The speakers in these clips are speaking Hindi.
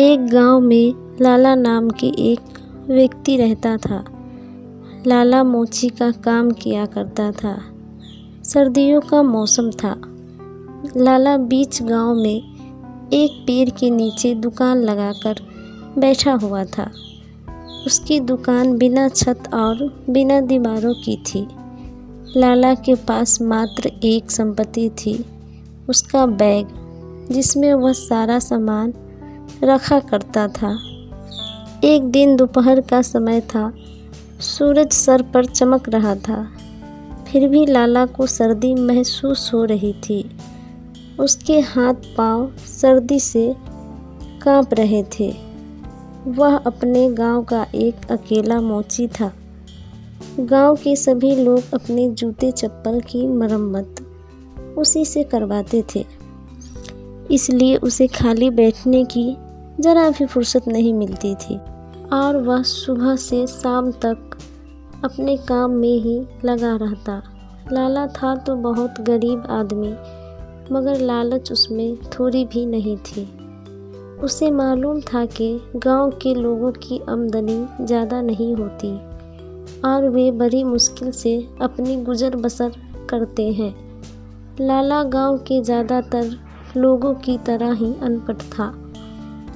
एक गांव में लाला नाम के एक व्यक्ति रहता था। लाला मोची का काम किया करता था। सर्दियों का मौसम था। लाला बीच गांव में एक पेड़ के नीचे दुकान लगाकर बैठा हुआ था। उसकी दुकान बिना छत और बिना दीवारों की थी। लाला के पास मात्र एक संपत्ति थी, उसका बैग, जिसमें वह सारा सामान रखा करता था। एक दिन दोपहर का समय था। सूरज सर पर चमक रहा था, फिर भी लाला को सर्दी महसूस हो रही थी। उसके हाथ पांव सर्दी से कांप रहे थे। वह अपने गांव का एक अकेला मोची था। गांव के सभी लोग अपने जूते चप्पल की मरम्मत उसी से करवाते थे, इसलिए उसे खाली बैठने की जरा भी फुर्सत नहीं मिलती थी और वह सुबह से शाम तक अपने काम में ही लगा रहता। लाला था तो बहुत गरीब आदमी, मगर लालच उसमें थोड़ी भी नहीं थी। उसे मालूम था कि गांव के लोगों की आमदनी ज़्यादा नहीं होती और वे बड़ी मुश्किल से अपनी गुजर बसर करते हैं। लाला गांव के ज़्यादातर लोगों की तरह ही अनपढ़ था,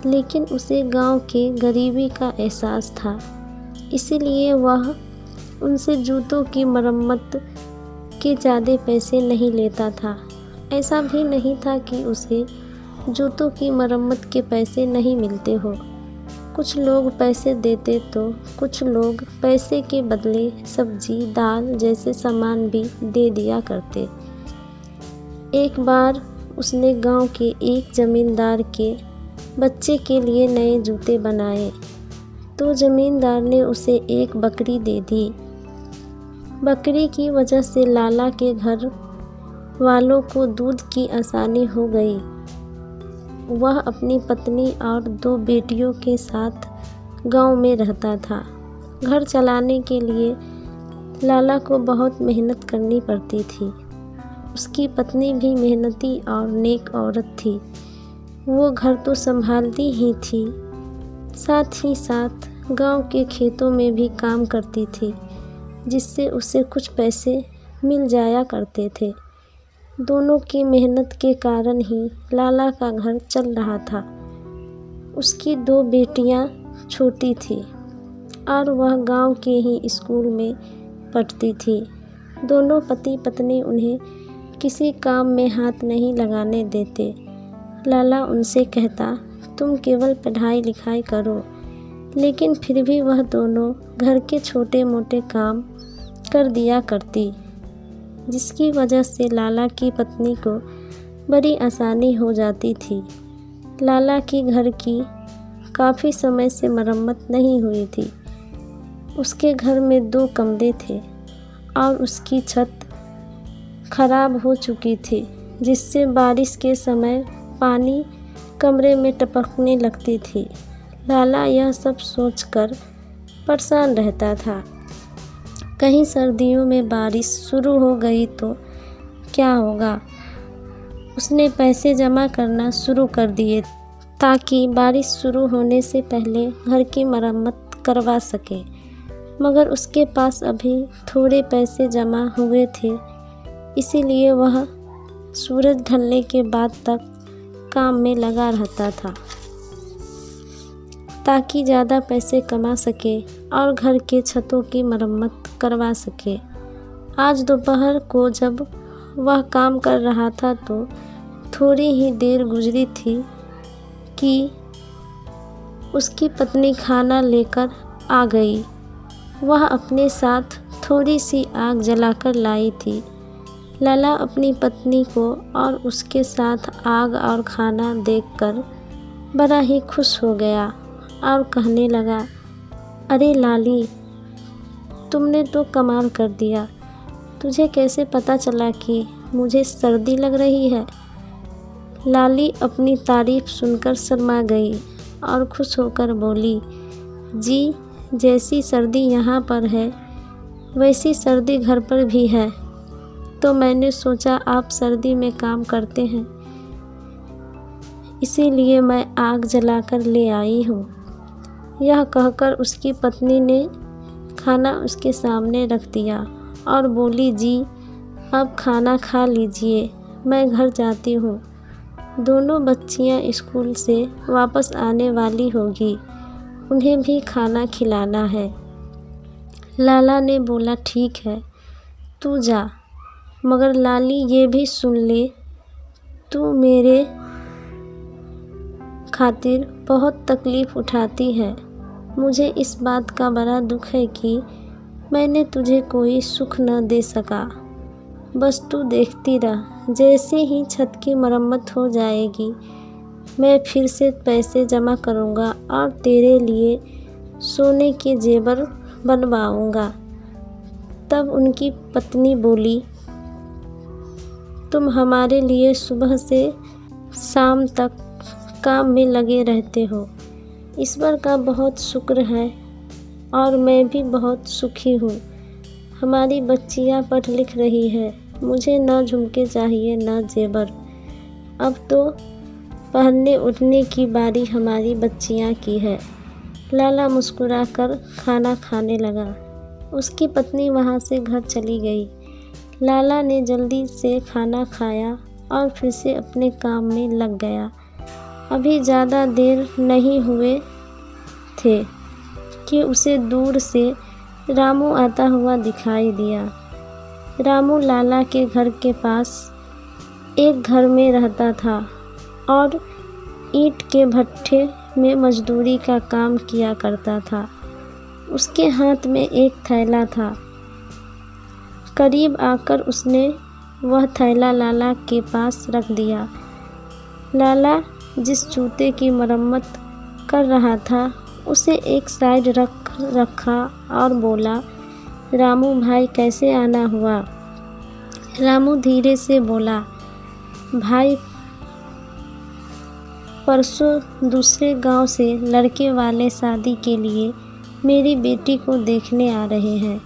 लेकिन उसे गांव के गरीबी का एहसास था, इसीलिए वह उनसे जूतों की मरम्मत के ज़्यादा पैसे नहीं लेता था। ऐसा भी नहीं था कि उसे जूतों की मरम्मत के पैसे नहीं मिलते हो। कुछ लोग पैसे देते तो कुछ लोग पैसे के बदले सब्जी, दाल जैसे सामान भी दे दिया करते। एक बार उसने गांव के एक जमींदार के बच्चे के लिए नए जूते बनाए, तो जमींदार ने उसे एक बकरी दे दी। बकरी की वजह से लाला के घर वालों को दूध की आसानी हो गई। वह अपनी पत्नी और 2 बेटियों के साथ गांव में रहता था। घर चलाने के लिए लाला को बहुत मेहनत करनी पड़ती थी। उसकी पत्नी भी मेहनती और नेक औरत थी। वो घर तो संभालती ही थी, साथ ही साथ गांव के खेतों में भी काम करती थी, जिससे उसे कुछ पैसे मिल जाया करते थे। दोनों की मेहनत के कारण ही लाला का घर चल रहा था। उसकी 2 बेटियां छोटी थी और वह गांव के ही स्कूल में पढ़ती थी। दोनों पति पत्नी उन्हें किसी काम में हाथ नहीं लगाने देते। लाला उनसे कहता, तुम केवल पढ़ाई लिखाई करो, लेकिन फिर भी वह दोनों घर के छोटे मोटे काम कर दिया करती, जिसकी वजह से लाला की पत्नी को बड़ी आसानी हो जाती थी। लाला की घर की काफ़ी समय से मरम्मत नहीं हुई थी। उसके घर में 2 कमरे थे और उसकी छत खराब हो चुकी थी, जिससे बारिश के समय पानी कमरे में टपकने लगती थी। लाला यह सब सोचकर परेशान रहता था। कहीं सर्दियों में बारिश शुरू हो गई तो क्या होगा। उसने पैसे जमा करना शुरू कर दिए ताकि बारिश शुरू होने से पहले घर की मरम्मत करवा सके, मगर उसके पास अभी थोड़े पैसे जमा हुए थे, इसीलिए वह सूरज ढलने के बाद तक काम में लगा रहता था ताकि ज़्यादा पैसे कमा सके और घर के छतों की मरम्मत करवा सके। आज दोपहर को जब वह काम कर रहा था तो थोड़ी ही देर गुजरी थी कि उसकी पत्नी खाना लेकर आ गई। वह अपने साथ थोड़ी सी आग जलाकर लाई थी। लाला अपनी पत्नी को और उसके साथ आग और खाना देखकर बड़ा ही खुश हो गया और कहने लगा, अरे लाली, तुमने तो कमाल कर दिया। तुझे कैसे पता चला कि मुझे सर्दी लग रही है। लाली अपनी तारीफ सुनकर शर्मा गई और खुश होकर बोली, जी, जैसी सर्दी यहाँ पर है वैसी सर्दी घर पर भी है, तो मैंने सोचा आप सर्दी में काम करते हैं, इसीलिए मैं आग जलाकर ले आई हूँ। यह कहकर उसकी पत्नी ने खाना उसके सामने रख दिया और बोली, जी अब खाना खा लीजिए, मैं घर जाती हूँ। दोनों बच्चियाँ स्कूल से वापस आने वाली होगी, उन्हें भी खाना खिलाना है। लाला ने बोला, ठीक है तू जा, मगर लाली ये भी सुन ले, तू मेरे खातिर बहुत तकलीफ़ उठाती है। मुझे इस बात का बड़ा दुख है कि मैंने तुझे कोई सुख न दे सका। बस तू देखती रह, जैसे ही छत की मरम्मत हो जाएगी मैं फिर से पैसे जमा करूँगा और तेरे लिए सोने के जेवर बनवाऊँगा। तब उनकी पत्नी बोली, तुम हमारे लिए सुबह से शाम तक काम में लगे रहते हो, ईश्वर का बहुत शुक्र है और मैं भी बहुत सुखी हूँ। हमारी बच्चियाँ पढ़ लिख रही है, मुझे न झुमके चाहिए न जेवर। अब तो पहनने उठने की बारी हमारी बच्चियाँ की है। लाला मुस्कुराकर खाना खाने लगा। उसकी पत्नी वहाँ से घर चली गई। लाला ने जल्दी से खाना खाया और फिर से अपने काम में लग गया। अभी ज़्यादा देर नहीं हुए थे कि उसे दूर से रामू आता हुआ दिखाई दिया। रामू लाला के घर के पास एक घर में रहता था और ईंट के भट्ठे में मजदूरी का काम किया करता था। उसके हाथ में एक थैला था। करीब आकर उसने वह थैला लाला के पास रख दिया। लाला जिस जूते की मरम्मत कर रहा था उसे एक साइड रखा और बोला, रामू भाई कैसे आना हुआ? रामू धीरे से बोला, भाई परसों दूसरे गांव से लड़के वाले शादी के लिए मेरी बेटी को देखने आ रहे हैं,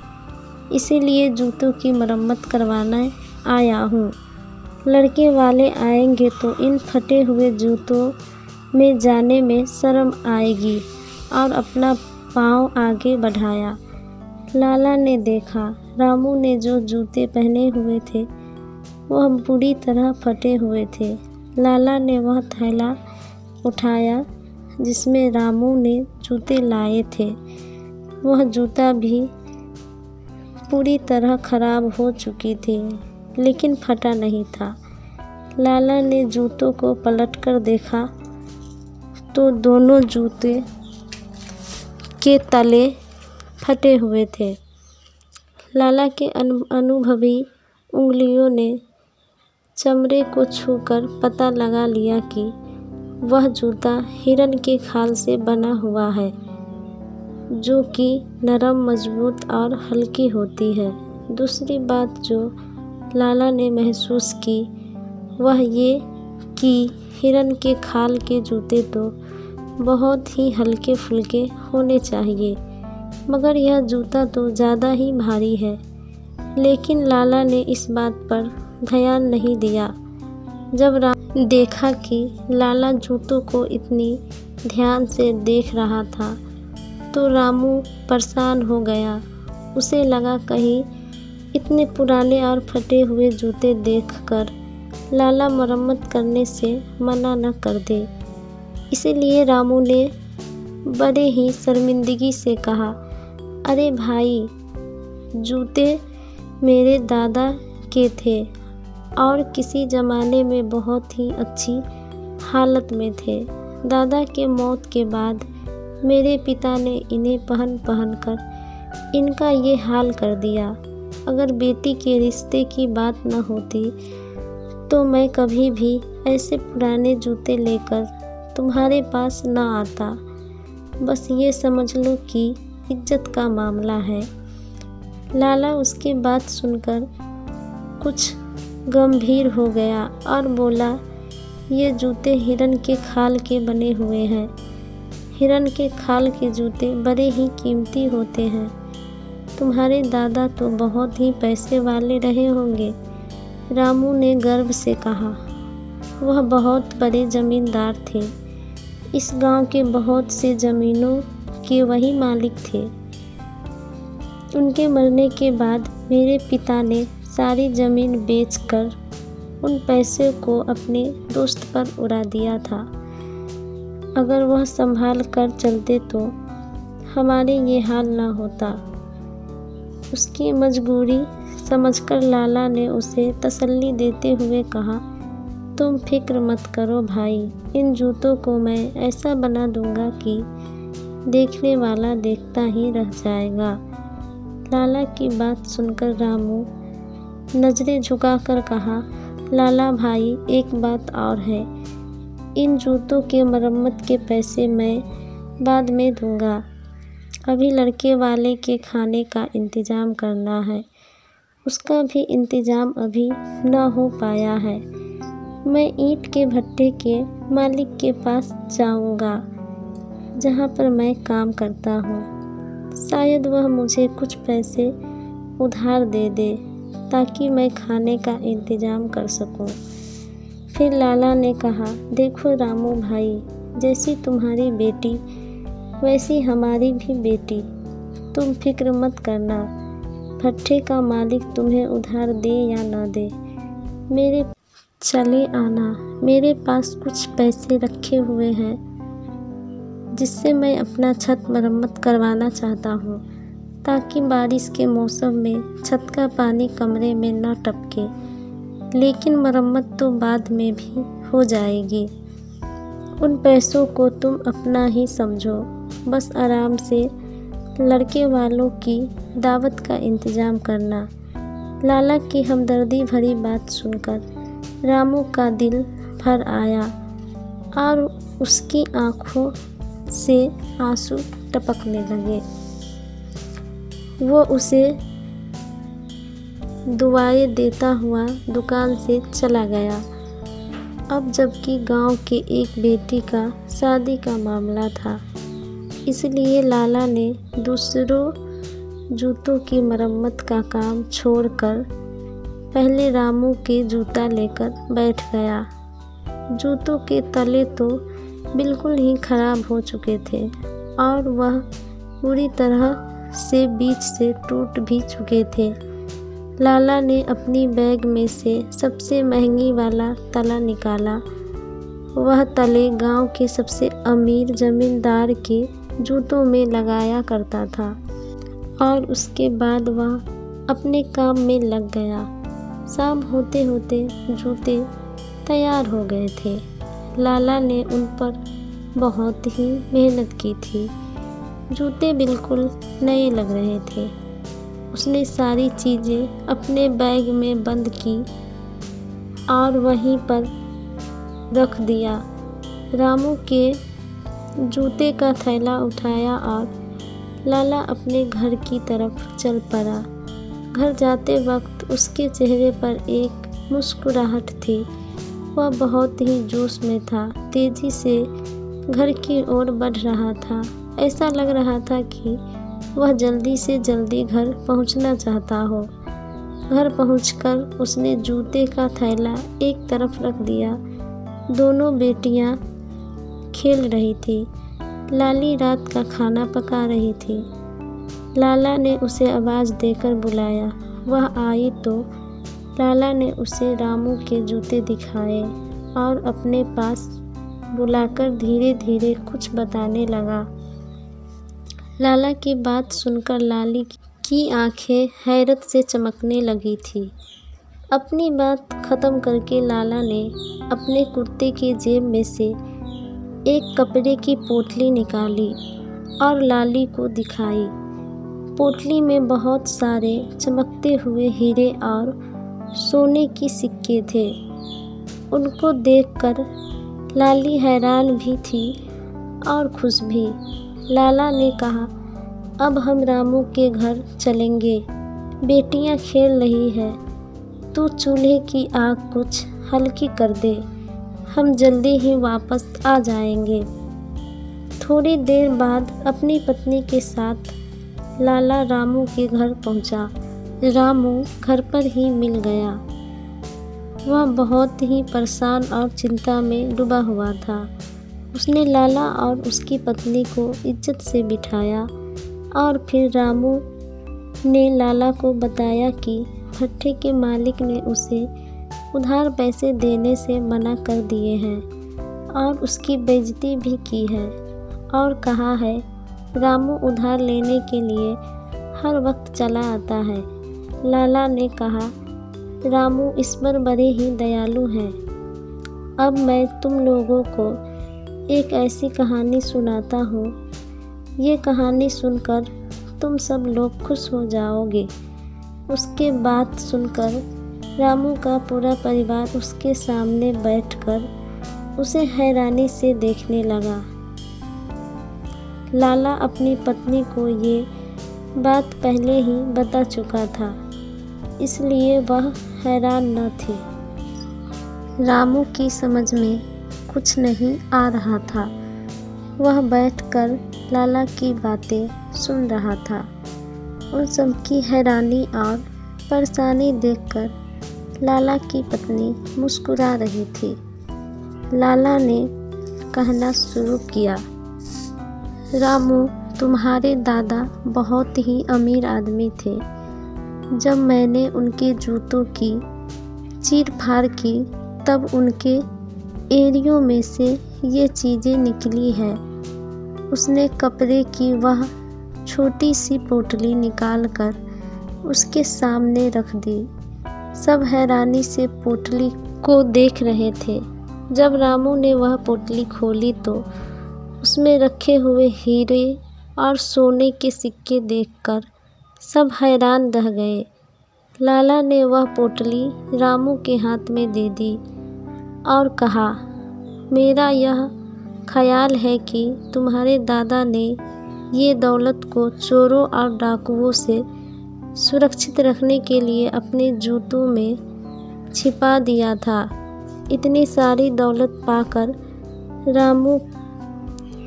इसीलिए जूतों की मरम्मत करवाने आया हूँ। लड़के वाले आएंगे तो इन फटे हुए जूतों में जाने में शर्म आएगी। और अपना पाँव आगे बढ़ाया। लाला ने देखा रामू ने जो जूते पहने हुए थे वह बुरी तरह फटे हुए थे। लाला ने वह थैला उठाया जिसमें रामू ने जूते लाए थे। वह जूता भी पूरी तरह खराब हो चुकी थी, लेकिन फटा नहीं था। लाला ने जूतों को पलटकर देखा तो दोनों जूते के तले फटे हुए थे। लाला के अनुभवी उंगलियों ने चमड़े को छूकर पता लगा लिया कि वह जूता हिरन के खाल से बना हुआ है, जो कि नरम, मजबूत और हल्की होती है। दूसरी बात जो लाला ने महसूस की वह ये कि हिरन के खाल के जूते तो बहुत ही हल्के फुल्के होने चाहिए, मगर यह जूता तो ज़्यादा ही भारी है। लेकिन लाला ने इस बात पर ध्यान नहीं दिया। जब रामू देखा कि लाला जूतों को इतनी ध्यान से देख रहा था तो रामू परेशान हो गया। उसे लगा कहीं इतने पुराने और फटे हुए जूते देखकर लाला मरम्मत करने से मना न कर दे। इसीलिए रामू ने बड़े ही शर्मिंदगी से कहा, अरे भाई, जूते मेरे दादा के थे और किसी ज़माने में बहुत ही अच्छी हालत में थे। दादा के मौत के बाद मेरे पिता ने इन्हें पहन कर इनका ये हाल कर दिया। अगर बेटी के रिश्ते की बात न होती तो मैं कभी भी ऐसे पुराने जूते लेकर तुम्हारे पास न आता। बस ये समझ लो कि इज्जत का मामला है। लाला उसकी बात सुनकर कुछ गंभीर हो गया और बोला, ये जूते हिरन के खाल के बने हुए हैं। हिरन के खाल के जूते बड़े ही कीमती होते हैं। तुम्हारे दादा तो बहुत ही पैसे वाले रहे होंगे। रामू ने गर्व से कहा। वह बहुत बड़े जमींदार थे। इस गांव के बहुत से ज़मीनों के वही मालिक थे। उनके मरने के बाद मेरे पिता ने सारी ज़मीन बेचकर उन पैसे को अपने दोस्त पर उड़ा दिया था। अगर वह संभाल कर चलते तो हमारे ये हाल ना होता। उसकी मजबूरी समझकर लाला ने उसे तसल्ली देते हुए कहा, तुम फिक्र मत करो भाई, इन जूतों को मैं ऐसा बना दूंगा कि देखने वाला देखता ही रह जाएगा। लाला की बात सुनकर रामू नजरें झुकाकर कहा, लाला भाई एक बात और है, इन जूतों के मरम्मत के पैसे मैं बाद में दूंगा। अभी लड़के वाले के खाने का इंतज़ाम करना है, उसका भी इंतज़ाम अभी न हो पाया है। मैं ईंट के भट्टे के मालिक के पास जाऊंगा जहां पर मैं काम करता हूं। शायद वह मुझे कुछ पैसे उधार दे दे ताकि मैं खाने का इंतज़ाम कर सकूं। फिर लाला ने कहा, देखो रामू भाई, जैसी तुम्हारी बेटी वैसी हमारी भी बेटी, तुम फिक्र मत करना। भट्टे का मालिक तुम्हें उधार दे या न दे, मेरे चले आना। मेरे पास कुछ पैसे रखे हुए हैं जिससे मैं अपना छत मरम्मत करवाना चाहता हूँ ताकि बारिश के मौसम में छत का पानी कमरे में न टपके। लेकिन मरम्मत तो बाद में भी हो जाएगी। उन पैसों को तुम अपना ही समझो, बस आराम से लड़के वालों की दावत का इंतज़ाम करना। लाला की हमदर्दी भरी बात सुनकर रामू का दिल भर आया और उसकी आंखों से आंसू टपकने लगे। वो उसे दुआएं देता हुआ दुकान से चला गया। अब जबकि गांव के एक बेटी का शादी का मामला था, इसलिए लाला ने दूसरों जूतों की मरम्मत का काम छोड़कर पहले रामू के जूता लेकर बैठ गया। जूतों के तले तो बिल्कुल ही खराब हो चुके थे और वह पूरी तरह से बीच से टूट भी चुके थे। लाला ने अपनी बैग में से सबसे महंगी वाला तला निकाला। वह तले गांव के सबसे अमीर जमींदार के जूतों में लगाया करता था और उसके बाद वह अपने काम में लग गया। शाम होते होते जूते तैयार हो गए थे। लाला ने उन पर बहुत ही मेहनत की थी। जूते बिल्कुल नए लग रहे थे। उसने सारी चीज़ें अपने बैग में बंद की और वहीं पर रख दिया। रामू के जूते का थैला उठाया और लाला अपने घर की तरफ चल पड़ा। घर जाते वक्त उसके चेहरे पर एक मुस्कुराहट थी। वह बहुत ही जोश में था, तेज़ी से घर की ओर बढ़ रहा था। ऐसा लग रहा था कि वह जल्दी से जल्दी घर पहुंचना चाहता हो। घर पहुंचकर उसने जूते का थैला एक तरफ रख दिया। दोनों बेटियां खेल रही थी। लाली रात का खाना पका रही थी। लाला ने उसे आवाज़ देकर बुलाया। वह आई तो लाला ने उसे रामू के जूते दिखाए और अपने पास बुलाकर धीरे धीरे कुछ बताने लगा। लाला की बात सुनकर लाली की आंखें हैरत से चमकने लगी थी। अपनी बात ख़त्म करके लाला ने अपने कुर्ते की जेब में से एक कपड़े की पोटली निकाली और लाली को दिखाई। पोटली में बहुत सारे चमकते हुए हीरे और सोने की सिक्के थे। उनको देखकर लाली हैरान भी थी और खुश भी। लाला ने कहा, अब हम रामू के घर चलेंगे। बेटियां खेल रही है, तू चूल्हे की आग कुछ हल्की कर दे, हम जल्दी ही वापस आ जाएंगे। थोड़ी देर बाद अपनी पत्नी के साथ लाला रामू के घर पहुंचा। रामू घर पर ही मिल गया। वह बहुत ही परेशान और चिंता में डूबा हुआ था। उसने लाला और उसकी पत्नी को इज्जत से बिठाया और फिर रामू ने लाला को बताया कि भट्ठे के मालिक ने उसे उधार पैसे देने से मना कर दिए हैं और उसकी बेइज्जती भी की है और कहा है रामू उधार लेने के लिए हर वक्त चला आता है। लाला ने कहा रामू इस पर बड़े ही दयालु हैं। अब मैं तुम लोगों को एक ऐसी कहानी सुनाता हूँ। ये कहानी सुनकर तुम सब लोग खुश हो जाओगे। उसके बात सुनकर रामू का पूरा परिवार उसके सामने बैठकर उसे हैरानी से देखने लगा। लाला अपनी पत्नी को ये बात पहले ही बता चुका था, इसलिए वह हैरान न थी। रामू की समझ में कुछ नहीं आ रहा था। वह बैठकर लाला की बातें सुन रहा था। उन सबकी हैरानी और परेशानी देखकर लाला की पत्नी मुस्कुरा रही थी। लाला ने कहना शुरू किया, रामू तुम्हारे दादा बहुत ही अमीर आदमी थे। जब मैंने उनके जूतों की चीर फाड़ की तब उनके एड़ियों में से ये चीज़ें निकली है। उसने कपड़े की वह छोटी सी पोटली निकालकर उसके सामने रख दी। सब हैरानी से पोटली को देख रहे थे। जब रामू ने वह पोटली खोली तो उसमें रखे हुए हीरे और सोने के सिक्के देखकर सब हैरान रह गए। लाला ने वह पोटली रामू के हाथ में दे दी और कहा, मेरा यह ख्याल है कि तुम्हारे दादा ने ये दौलत को चोरों और डाकुओं से सुरक्षित रखने के लिए अपने जूतों में छिपा दिया था। इतनी सारी दौलत पाकर रामू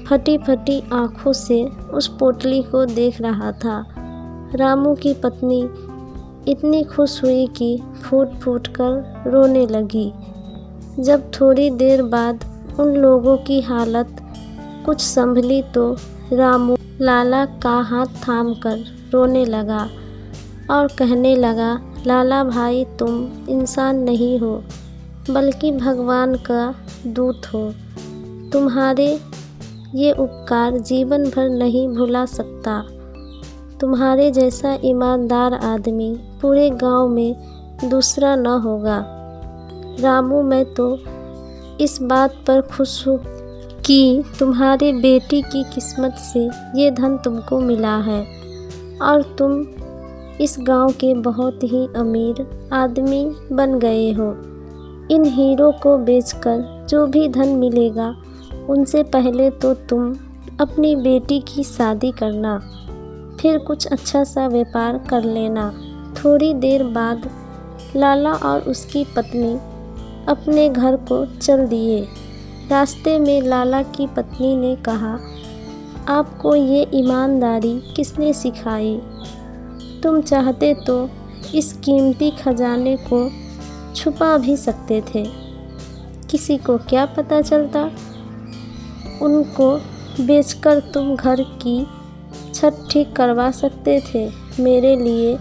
फटी फटी आँखों से उस पोटली को देख रहा था। रामू की पत्नी इतनी खुश हुई कि फूट फूट कर रोने लगी। जब थोड़ी देर बाद उन लोगों की हालत कुछ संभली तो रामू लाला का हाथ थामकर रोने लगा और कहने लगा, लाला भाई तुम इंसान नहीं हो बल्कि भगवान का दूत हो। तुम्हारे ये उपकार जीवन भर नहीं भुला सकता। तुम्हारे जैसा ईमानदार आदमी पूरे गांव में दूसरा न होगा। रामू मैं तो इस बात पर खुश हूँ कि तुम्हारी बेटी की किस्मत से ये धन तुमको मिला है और तुम इस गांव के बहुत ही अमीर आदमी बन गए हो। इन हीरों को बेचकर जो भी धन मिलेगा उनसे पहले तो तुम अपनी बेटी की शादी करना, फिर कुछ अच्छा सा व्यापार कर लेना। थोड़ी देर बाद लाला और उसकी पत्नी अपने घर को चल दिए। रास्ते में लाला की पत्नी ने कहा, आपको ये ईमानदारी किसने सिखाई? तुम चाहते तो इस कीमती खजाने को छुपा भी सकते थे, किसी को क्या पता चलता। उनको बेचकर तुम घर की छत ठीक करवा सकते थे, मेरे लिए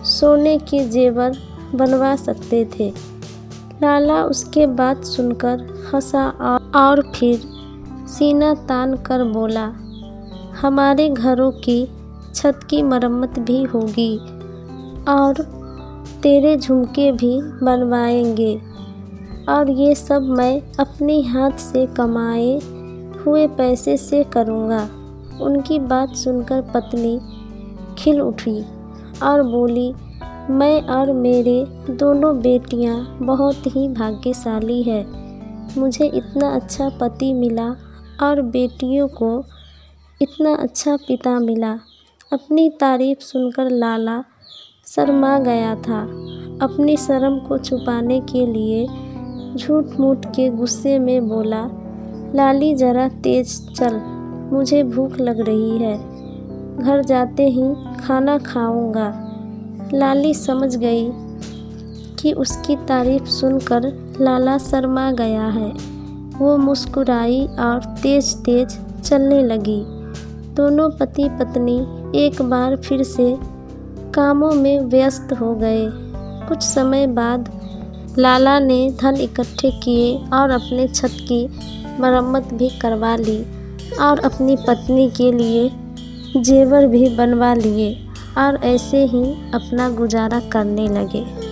सोने के जेवर बनवा सकते थे। लाला उसके बात सुनकर हंसा और फिर सीना तान कर बोला, हमारे घरों की छत की मरम्मत भी होगी और तेरे झुमके भी बनवाएंगे और ये सब मैं अपने हाथ से कमाए हुए पैसे से करूँगा। उनकी बात सुनकर पत्नी खिल उठी और बोली, मैं और मेरे दोनों बेटियां बहुत ही भाग्यशाली है। मुझे इतना अच्छा पति मिला और बेटियों को इतना अच्छा पिता मिला। अपनी तारीफ सुनकर लाला शर्मा गया था। अपनी शर्म को छुपाने के लिए झूठ मूठ के गुस्से में बोला, लाली ज़रा तेज चल, मुझे भूख लग रही है, घर जाते ही खाना खाऊंगा। लाली समझ गई कि उसकी तारीफ सुनकर लाला शर्मा गया है। वो मुस्कुराई और तेज तेज चलने लगी। दोनों पति पत्नी एक बार फिर से कामों में व्यस्त हो गए। कुछ समय बाद लाला ने धन इकट्ठे किए और अपने छत की मरम्मत भी करवा ली और अपनी पत्नी के लिए जेवर भी बनवा लिए और ऐसे ही अपना गुजारा करने लगे।